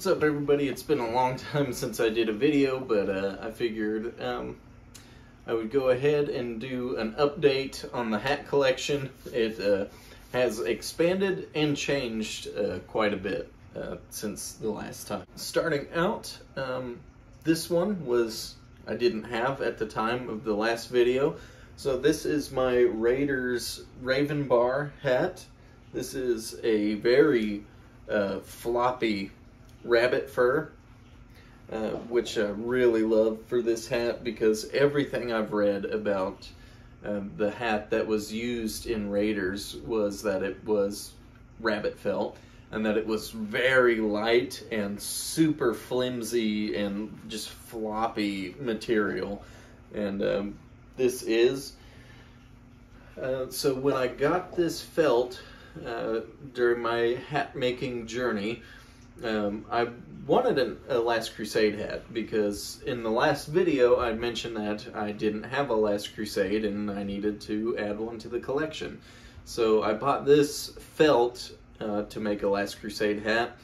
What's up, everybody? It's been a long time since I did a video, but I figured I would go ahead and do an update on the hat collection. It has expanded and changed quite a bit since the last time. Starting out, this one I didn't have at the time of the last video. So this is my Raiders Raven Bar hat. This is a very floppy rabbit fur, which I really love for this hat because everything I've read about the hat that was used in Raiders was that it was rabbit felt and that it was very light and super flimsy and just floppy material. And this is so when I got this felt during my hat making journey, I wanted a Last Crusade hat because in the last video I mentioned that I didn't have a Last Crusade and I needed to add one to the collection. So I bought this felt to make a Last Crusade hat,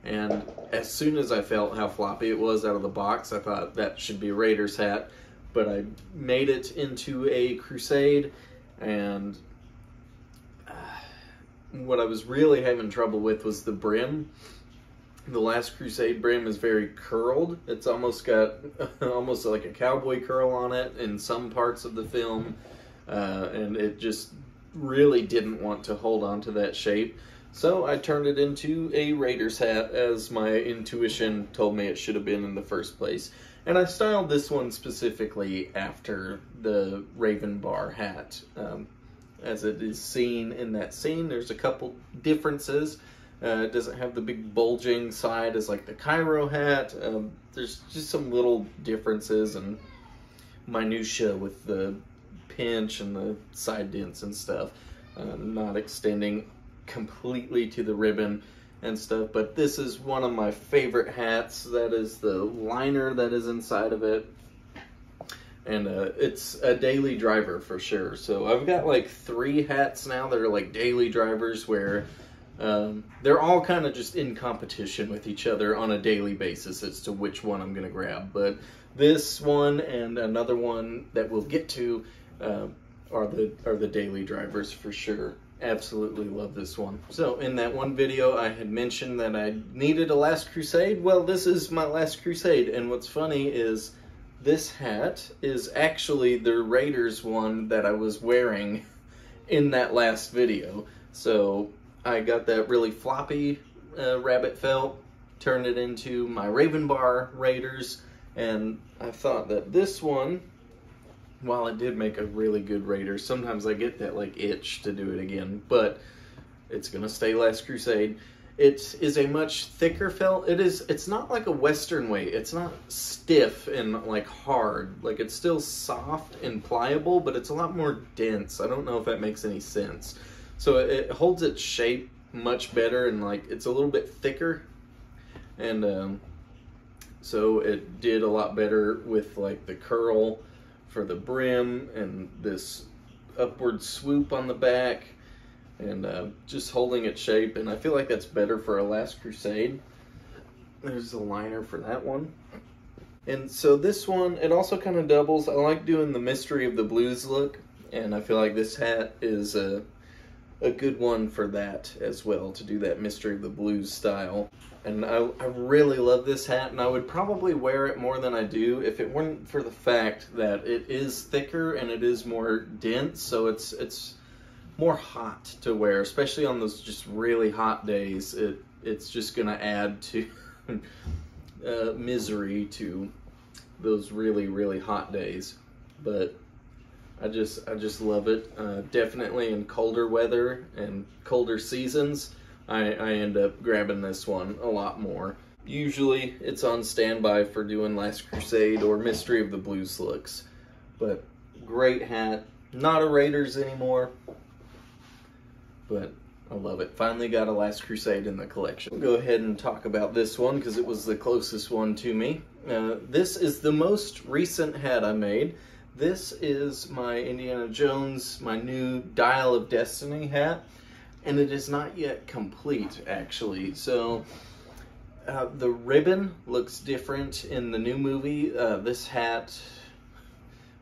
and as soon as I felt how floppy it was out of the box, I thought that should be a Raiders hat. But I made it into a Crusade, and what I was really having trouble with was the brim. The Last Crusade brim is very curled. It's almost got almost like a cowboy curl on it in some parts of the film, and it just really didn't want to hold on to that shape. So I turned it into a Raiders hat, as my intuition told me it should have been in the first place. And I styled this one specifically after the Raven Bar hat. As it is seen in that scene, there's a couple differences. It doesn't have the big bulging side as like the Cairo hat. There's just some little differences and minutia with the pinch and the side dents and stuff. Not extending completely to the ribbon and stuff, but this is one of my favorite hats. That is the liner that is inside of it. And it's a daily driver for sure. So I've got like 3 hats now that are like daily drivers where they're all kind of just in competition with each other on a daily basis as to which one I'm going to grab. But this one and another one that we'll get to are the daily drivers for sure. Absolutely love this one. So in that one video I had mentioned that I needed a Last Crusade. Well, this is my Last Crusade, and what's funny is this hat is actually the Raiders one that I was wearing in that last video. So I got that really floppy rabbit felt, turned it into my Raven Bar Raiders, and I thought that this one, while it did make a really good Raiders, sometimes I get that like itch to do it again, but it's gonna stay Last Crusade. It is a much thicker felt. It's not like a Western weight. It's not stiff and like hard. Like, it's still soft and pliable, but it's a lot more dense. I don't know if that makes any sense. So it holds its shape much better, and like it's a little bit thicker, and so it did a lot better with like the curl for the brim and this upward swoop on the back, and just holding its shape. And I feel like that's better for a Last Crusade. There's the liner for that one. And so this one, it also kind of doubles. I like doing the Mystery of the Blues look, and I feel like this hat is a good one for that as well, to do that Mystery of the Blues style. And I really love this hat, and I would probably wear it more than I do if it weren't for the fact that it is thicker and it is more dense, so it's more hot to wear, especially on those just really hot days. It's just gonna add to misery to those really hot days. But I just love it. Definitely in colder weather and colder seasons, I end up grabbing this one a lot more. Usually it's on standby for doing Last Crusade or Mystery of the Blues looks. But great hat. Not a Raiders anymore, but I love it. Finally got a Last Crusade in the collection. We'll go ahead and talk about this one because it was the closest one to me. This is the most recent hat I made. This is my Indiana Jones, my new Dial of Destiny hat, and it is not yet complete, actually. So The ribbon looks different in the new movie. This hat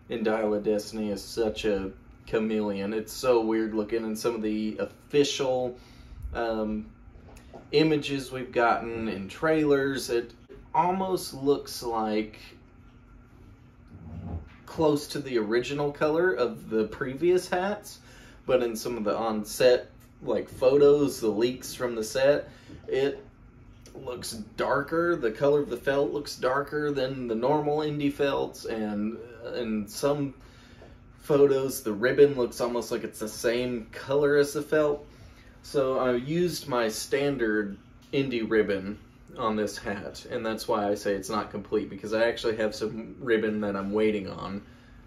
in Dial of Destiny is such a chameleon. It's so weird looking, and some of the official images we've gotten in trailers, it almost looks like close to the original color of the previous hats, but in some of the on-set like photos, the leaks from the set, it looks darker. The color of the felt looks darker than the normal Indy felts, and in some photos the ribbon looks almost like it's the same color as the felt. So I used my standard Indy ribbon on this hat, and that's why I say it's not complete, because I actually have some ribbon that I'm waiting on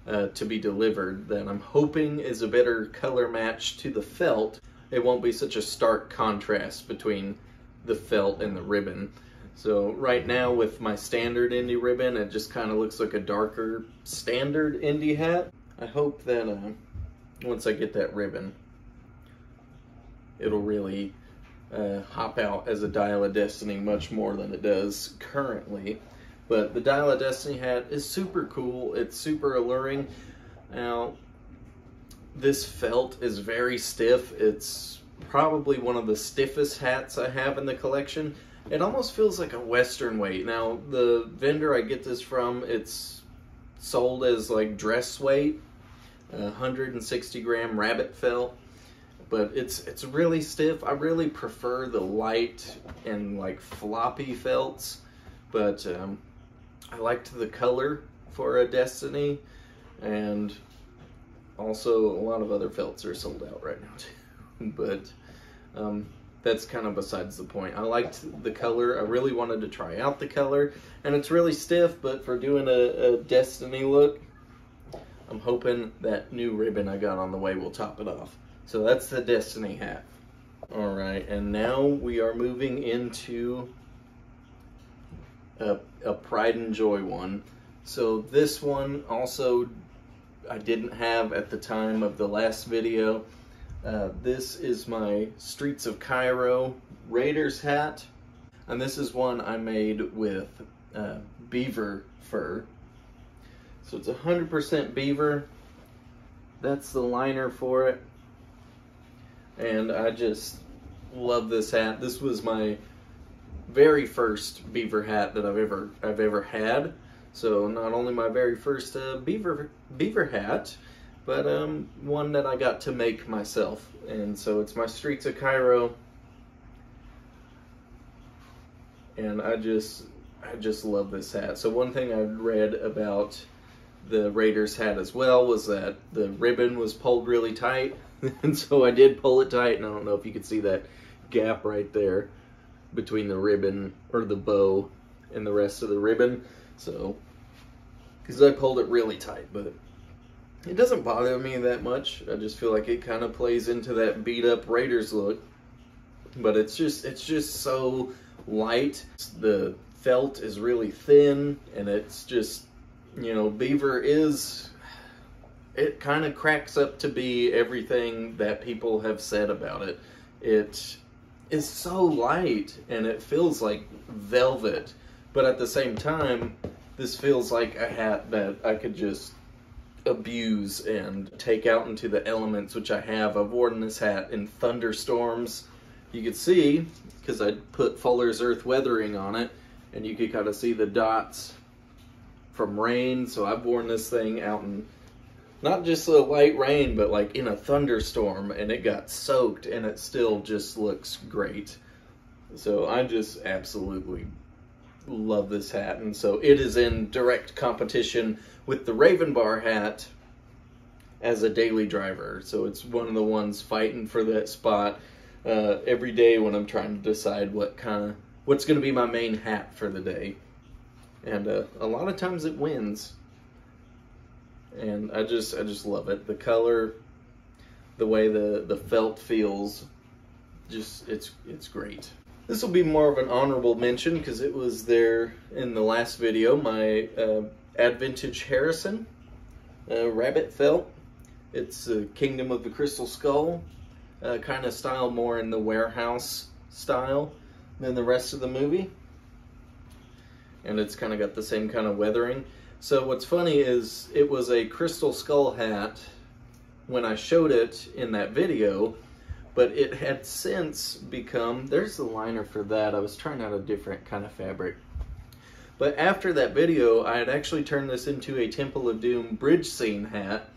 to be delivered that I'm hoping is a better color match to the felt. It won't be such a stark contrast between the felt and the ribbon. So right now with my standard Indy ribbon, it just kind of looks like a darker standard Indy hat. I hope that once I get that ribbon, it'll really hop out as a Dial of Destiny much more than it does currently. But the Dial of Destiny hat is super cool. It's super alluring. Now, this felt is very stiff. It's probably one of the stiffest hats I have in the collection. It almost feels like a Western weight. Now, the vendor I get this from, it's sold as like dress weight, 160 gram rabbit felt. But it's really stiff. I really prefer the light and like floppy felts, but I liked the color for a Destiny, and also a lot of other felts are sold out right now too. But that's kind of besides the point. I liked the color. I really wanted to try out the color, and it's really stiff, but for doing a Destiny look, I'm hoping that new ribbon I got on the way will top it off. So that's the Destiny hat. Alright, and now we are moving into a Pride and Joy one. So this one also I didn't have at the time of the last video. This is my Streets of Cairo Raiders hat, and this is one I made with beaver fur. So it's 100% beaver. That's the liner for it. And I just love this hat. This was my very first beaver hat that I've ever had. So not only my very first beaver hat, but one that I got to make myself. And so it's my Streets of Cairo, and I just love this hat. So one thing I read about the Raiders hat as well was that the ribbon was pulled really tight. And so I did pull it tight, and I don't know if you can see that gap right there between the ribbon, or the bow, and the rest of the ribbon. So, because I pulled it really tight, but it doesn't bother me that much. I just feel like it kind of plays into that beat up Raiders look. But it's just so light. The felt is really thin, and it's just, you know, beaver is, it kind of cracks up to be everything that people have said about it. It is so light, and it feels like velvet, but at the same time, this feels like a hat that I could just abuse and take out into the elements, which I have. I've worn this hat in thunderstorms. You could see, because I put Fuller's Earth Weathering on it, and you could kind of see the dots from rain. So I've worn this thing out in not just a light rain, but like in a thunderstorm, and it got soaked, and it still just looks great. So I just absolutely love this hat, and so it is in direct competition with the Raven Bar hat as a daily driver. So it's one of the ones fighting for that spot every day when I'm trying to decide what's going to be my main hat for the day. And a lot of times it wins. And I just love it. The color, the way the felt feels, just it's great. This will be more of an honorable mention because it was there in the last video. My Advintage Harrison rabbit felt. It's Kingdom of the Crystal Skull kind of style, more in the warehouse style than the rest of the movie. and it's kind of got the same kind of weathering. So what's funny is it was a Crystal Skull hat when I showed it in that video, but it had since become, there's the liner for that. I was trying out a different kind of fabric. But after that video, I had actually turned this into a Temple of Doom bridge scene hat,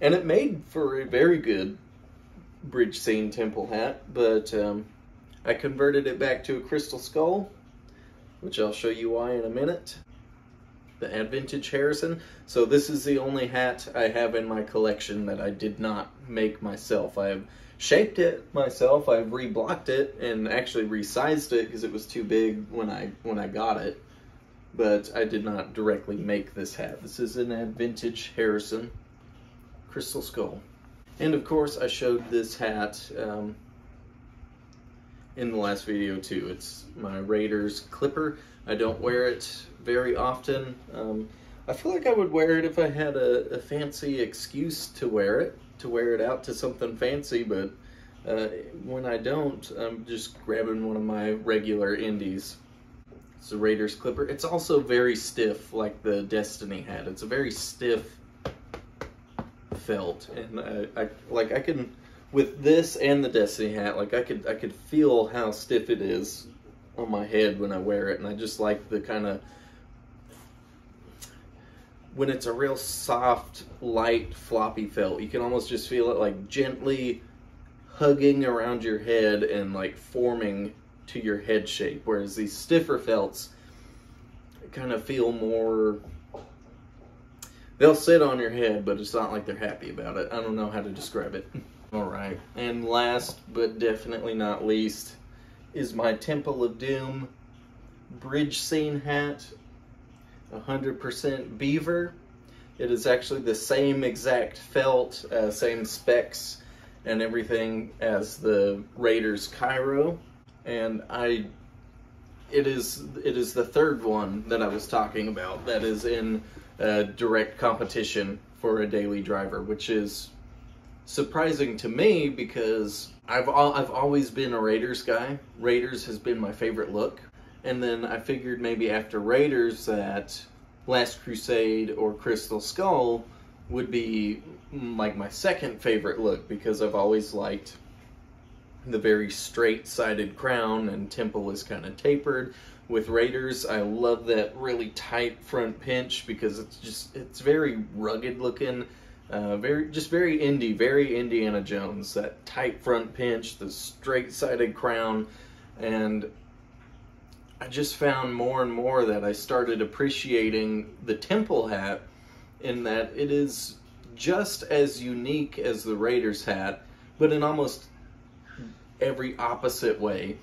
and it made for a very good bridge scene temple hat, but I converted it back to a Crystal Skull, which I'll show you why in a minute. The Advintage Harrison. So this is the only hat I have in my collection that I did not make myself. I have shaped it myself, I've reblocked it, and actually resized it because it was too big when I got it. But I did not directly make this hat. This is an Advintage Harrison Crystal Skull. And of course I showed this hat in the last video too. It's my Raiders Clipper. I don't wear it very often. I feel like I would wear it if I had a fancy excuse to wear it out to something fancy, but when I don't, I'm just grabbing one of my regular indies. It's a Raiders Clipper. It's also very stiff, like the Destiny hat. It's a very stiff felt, and I can, with this and the Destiny hat, like I could feel how stiff it is on my head when I wear it, and I just like the kind of, when it's a real soft, light, floppy felt, you can almost just feel it like gently hugging around your head and like forming to your head shape, whereas these stiffer felts kind of feel more, they'll sit on your head, but it's not like they're happy about it. I don't know how to describe it. Alright, and last but definitely not least is my Temple of Doom bridge scene hat, 100% beaver. It is actually the same exact felt, same specs and everything as the Raiders Cairo, and it is the third one that I was talking about that is in direct competition for a daily driver, which is surprising to me because I've always been a Raiders guy. Raiders has been my favorite look, and then I figured maybe after Raiders that Last Crusade or Crystal Skull would be like my second favorite look, because I've always liked the very straight-sided crown, and Temple is kind of tapered. With Raiders, I love that really tight front pinch because it's very rugged looking, very indie, very Indiana Jones. That tight front pinch, the straight-sided crown, and I just found more and more that I started appreciating the Temple hat, in that it is just as unique as the Raiders hat, but in almost every opposite way.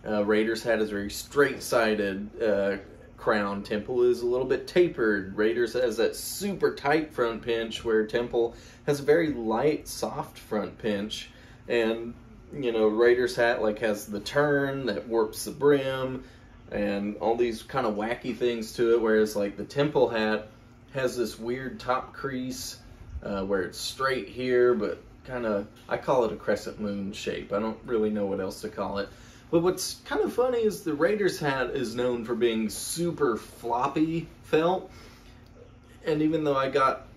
Raiders hat is very straight-sided crown. Temple is a little bit tapered. Raiders has that super tight front pinch, where Temple has a very light, soft front pinch. And, you know, Raiders hat like has the turn that warps the brim and all these kind of wacky things to it, whereas like the Temple hat has this weird top crease where it's straight here, but kind of, I call it a crescent moon shape. I don't really know what else to call it. But what's kind of funny is the Raiders hat is known for being super floppy felt. And even though I got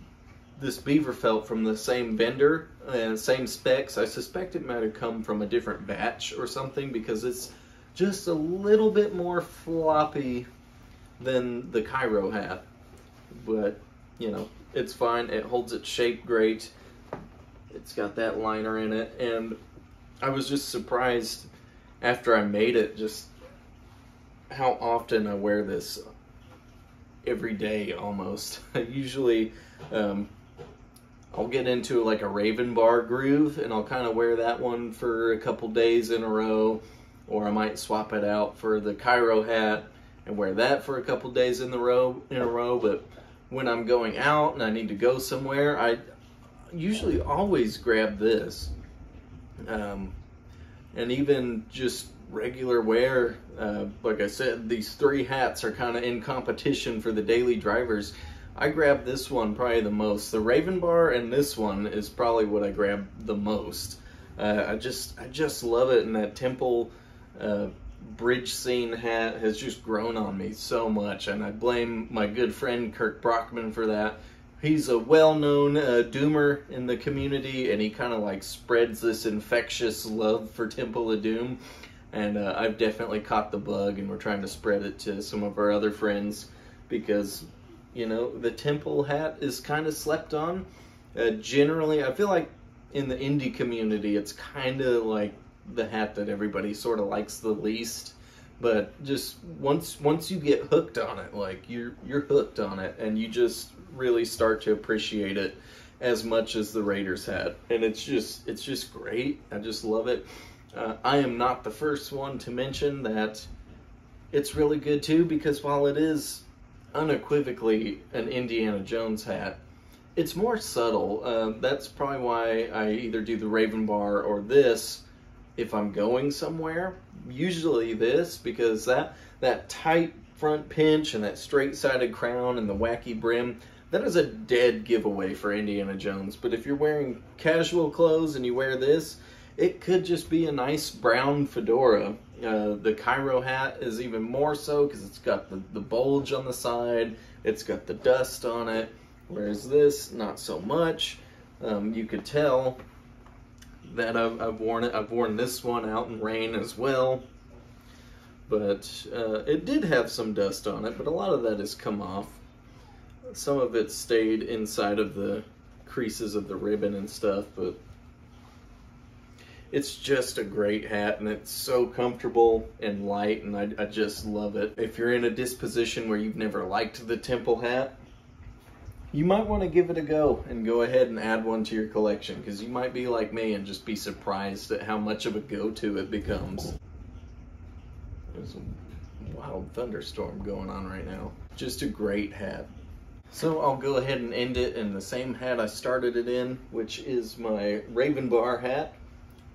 this beaver felt from the same vendor and same specs, I suspect it might have come from a different batch or something, because it's just a little bit more floppy than the Cairo hat. But, you know, it's fine. It holds its shape great. It's got that liner in it, and I was just surprised after I made it just how often I wear this every day almost. Usually I'll get into like a Raven bar groove and I'll kind of wear that one for a couple days in a row, or I might swap it out for the Cairo hat and wear that for a couple days in a row. But when I'm going out and I need to go somewhere, I usually always grab this. And even just regular wear, like I said, these three hats are kind of in competition for the daily drivers. I grab this one probably the most. The Raven bar and this one is probably what I grab the most. I just love it, and that Temple bridge scene hat has just grown on me so much, and I blame my good friend Kirk Brockman for that. He's a well-known Doomer in the community, and he kind of like spreads this infectious love for Temple of Doom, and I've definitely caught the bug, and we're trying to spread it to some of our other friends, because, you know, the Temple hat is kind of slept on. Generally, I feel like in the indie community, it's kind of like the hat that everybody sort of likes the least, but just once you get hooked on it, like you're hooked on it, and you just really start to appreciate it as much as the Raiders hat, and it's just great. I just love it. I am not the first one to mention that it's really good too, because while it is unequivocally an Indiana Jones hat, it's more subtle. That's probably why I either do the Raven bar or this if I'm going somewhere. Usually this, because that tight front pinch and that straight-sided crown and the wacky brim, that is a dead giveaway for Indiana Jones. But if you're wearing casual clothes and you wear this, it could just be a nice brown fedora. The Cairo hat is even more so, because it's got the bulge on the side, it's got the dust on it, whereas this, not so much. You could tell that I've worn it. I've worn this one out in rain as well, but it did have some dust on it, but a lot of that has come off. Some of it stayed inside of the creases of the ribbon and stuff, but it's just a great hat, and it's so comfortable and light, and I just love it. If you're in a disposition where you've never liked the Temple hat, you might want to give it a go and go ahead and add one to your collection, because you might be like me and just be surprised at how much of a go-to it becomes. There's a wild thunderstorm going on right now. Just a great hat. So I'll go ahead and end it in the same hat I started it in, which is my Raven Bar hat,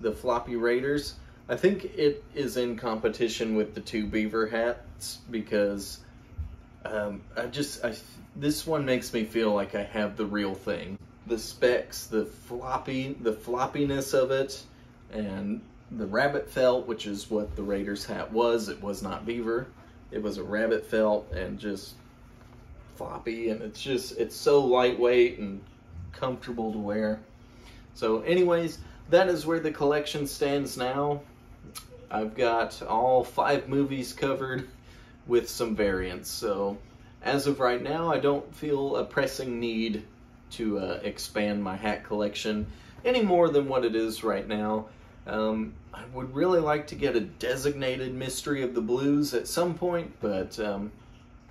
the Floppy Raiders. I think it is in competition with the two Beaver hats, because this one makes me feel like I have the real thing. The specs, the floppiness of it, and the rabbit felt, which is what the Raiders hat was. It was not Beaver. It was a rabbit felt, and just floppy, and it's so lightweight and comfortable to wear. So anyways, that is where the collection stands now. I've got all 5 movies covered with some variants. So as of right now, I don't feel a pressing need to expand my hat collection any more than what it is right now. I would really like to get a designated Mystery of the Blues at some point, but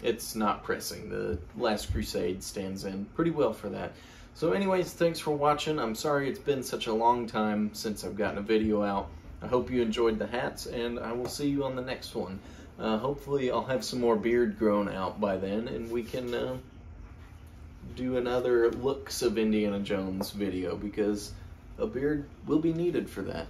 it's not pressing. The Last Crusade stands in pretty well for that. So anyways, thanks for watching. I'm sorry it's been such a long time since I've gotten a video out. I hope you enjoyed the hats, and I will see you on the next one. Hopefully I'll have some more beard grown out by then, and we can do another looks of Indiana Jones video, because a beard will be needed for that.